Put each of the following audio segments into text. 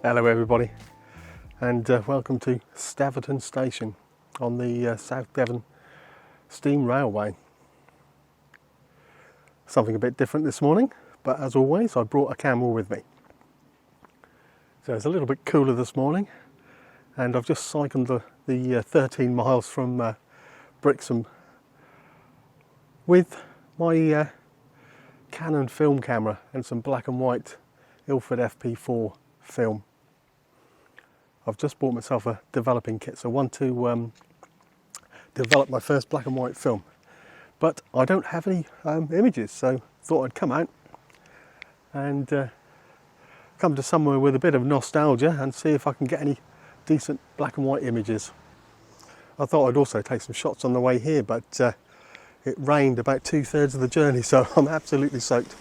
Hello everybody, and welcome to Staverton Station on the South Devon Steam Railway. Something a bit different this morning, but as always I brought a camera with me. So it's a little bit cooler this morning, and I've just cycled the 13 miles from Brixham with my Canon film camera and some black and white Ilford FP4 film. I've just bought myself a developing kit, so I want to develop my first black and white film, but I don't have any images, so thought I'd come out and come to somewhere with a bit of nostalgia and see if I can get any decent black and white images. I thought I'd also take some shots on the way here, but it rained about 2/3 of the journey, so I'm absolutely soaked.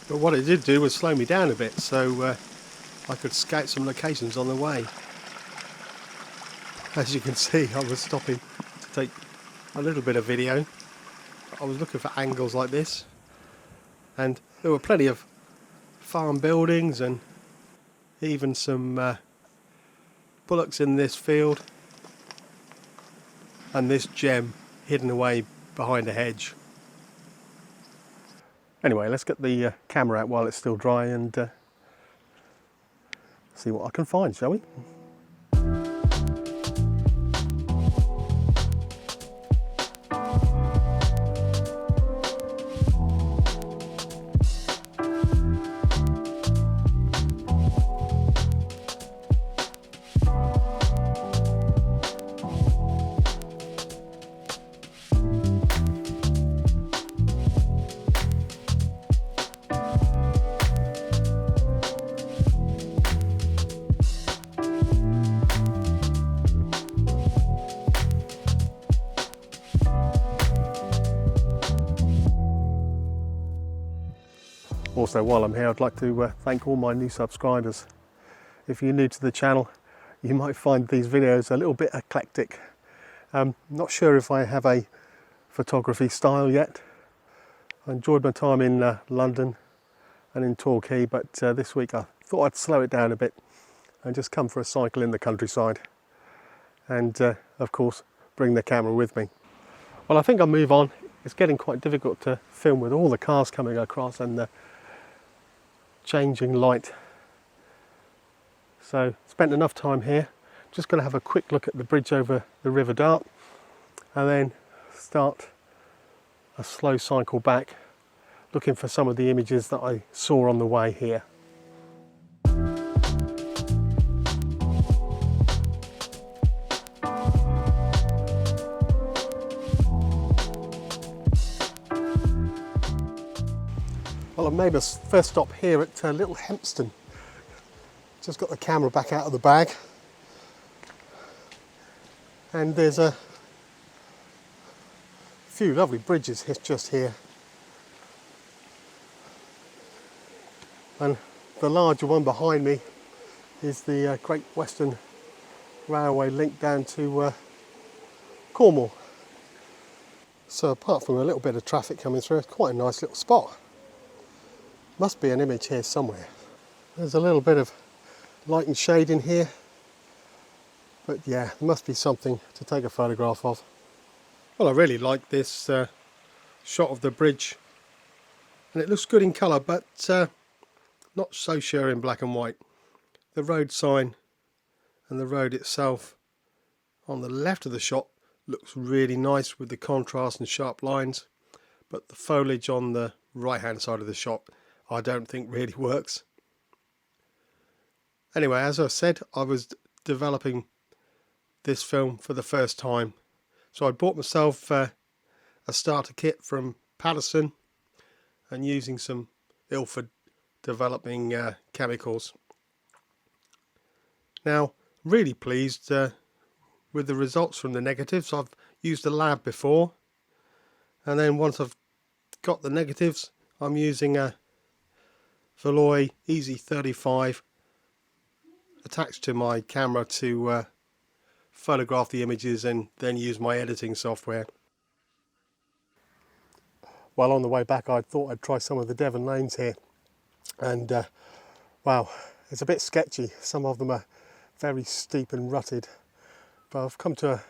But what it did do was slow me down a bit, so I could scout some locations on the way. As you can see, I was stopping to take a little bit of video. I was looking for angles like this, and there were plenty of farm buildings and even some bullocks in this field, and this gem hidden away behind a hedge. Anyway, let's get the camera out while it's still dry and see what I can find, shall we? Also, while I'm here, I'd like to thank all my new subscribers. If you're new to the channel, you might find these videos a little bit eclectic. Not sure if I have a photography style yet. I enjoyed my time in London and in Torquay, but this week I thought I'd slow it down a bit and just come for a cycle in the countryside, and of course bring the camera with me. Well, I think I'll move on. It's getting quite difficult to film with all the cars coming across and the changing light. So spent enough time here. Just going to have a quick look at the bridge over the River Dart and then start a slow cycle back, looking for some of the images that I saw on the way here. Well, I've made my first stop here at Little Hempston. Just got the camera back out of the bag, and there's a few lovely bridges just here, and the larger one behind me is the Great Western Railway link down to Cornwall. So apart from a little bit of traffic coming through, it's quite a nice little spot. Must be an image here somewhere. There's a little bit of light and shade in here, but yeah, there must be something to take a photograph of. Well, I really like this shot of the bridge, and it looks good in colour, but not so sure in black and white. The road sign and the road itself on the left of the shot looks really nice with the contrast and sharp lines, but the foliage on the right hand side of the shot I don't think really works. Anyway, as I said, I was developing this film for the first time, so I bought myself a starter kit from Patterson and using some Ilford developing chemicals. Now, really pleased with the results from the negatives. I've used the lab before, and then once I've got the negatives, I'm using a Veloy Easy 35 attached to my camera to photograph the images and then use my editing software. While on the way back, I thought I'd try some of the Devon lanes here, and wow, It's a bit sketchy. Some of them are very steep and rutted, but I've come to a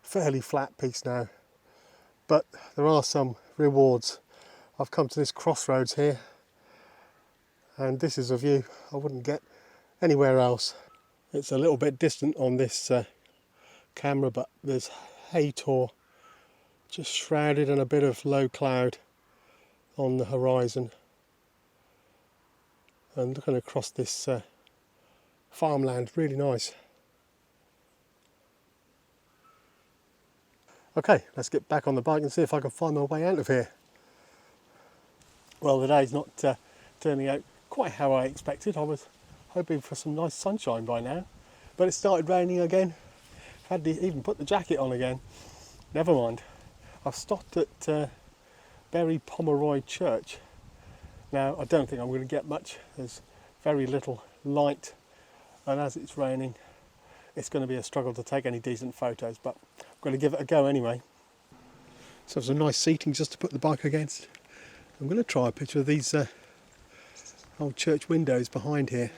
fairly flat piece now. But there are some rewards. I've come to this crossroads here, and this is a view I wouldn't get anywhere else. It's a little bit distant on this camera, but there's Haytor just shrouded in a bit of low cloud on the horizon, and looking across this farmland, really nice. Okay, let's get back on the bike and see if I can find my way out of here. Well, the day's not turning out quite how I expected. I was hoping for some nice sunshine by now, but it started raining again. Had to even put the jacket on again. Never mind. I've stopped at Bury Pomeroy Church. Now, I don't think I'm going to get much. There's very little light, and as it's raining, it's going to be a struggle to take any decent photos, but I'm going to give it a go anyway. So there's some nice seating just to put the bike against. I'm going to try a picture of these old church windows behind here.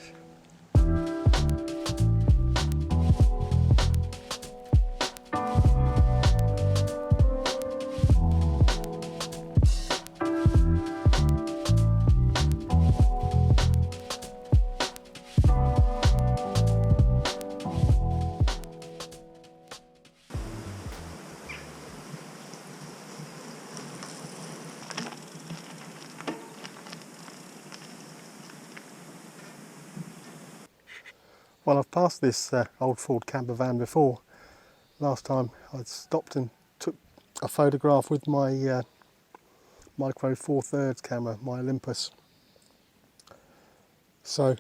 Well, I've passed this old Ford camper van before. Last time I stopped and took a photograph with my Micro Four Thirds camera, my Olympus. So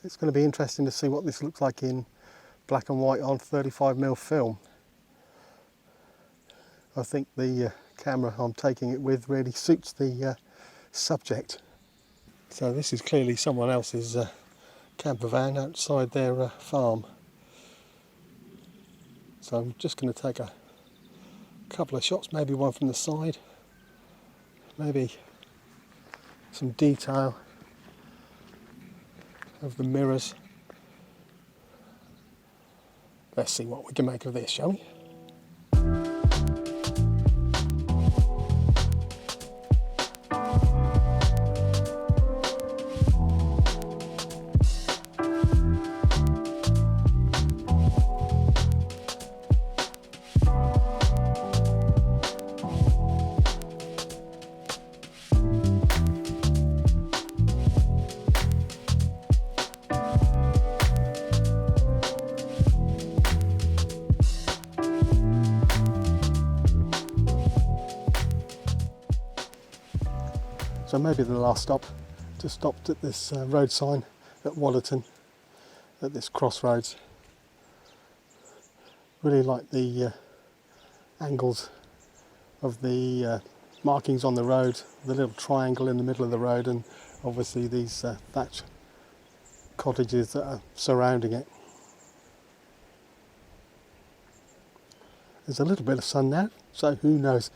it's going to be interesting to see what this looks like in black and white on 35mm film. I think the camera I'm taking it with really suits the subject. So this is clearly someone else's camper van outside their farm. So I'm just going to take a couple of shots, maybe one from the side, maybe some detail of the mirrors. Let's see what we can make of this, shall we? So maybe the last stop, just stopped at this road sign at Wallerton, at this crossroads. Really like the angles of the markings on the road, the little triangle in the middle of the road, and obviously these thatch cottages that are surrounding it. There's a little bit of sun now, so who knows,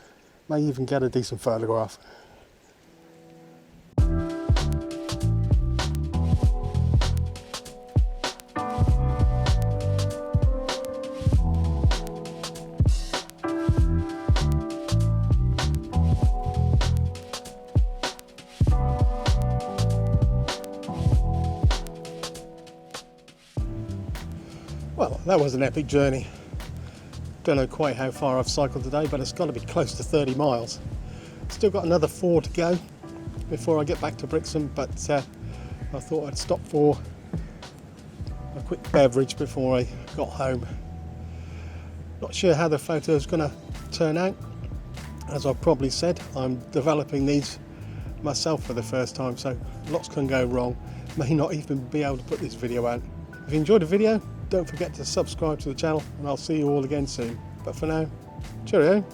may even get a decent photograph. Well, that was an epic journey. Don't know quite how far I've cycled today, but it's got to be close to 30 miles. Still got another 4 to go before I get back to Brixham, but I thought I'd stop for a quick beverage before I got home. Not sure how the photo is going to turn out. As I've probably said, I'm developing these myself for the first time, so lots can go wrong. May not even be able to put this video out. If you enjoyed the video, don't forget to subscribe to the channel, and I'll see you all again soon. But for now, cheerio.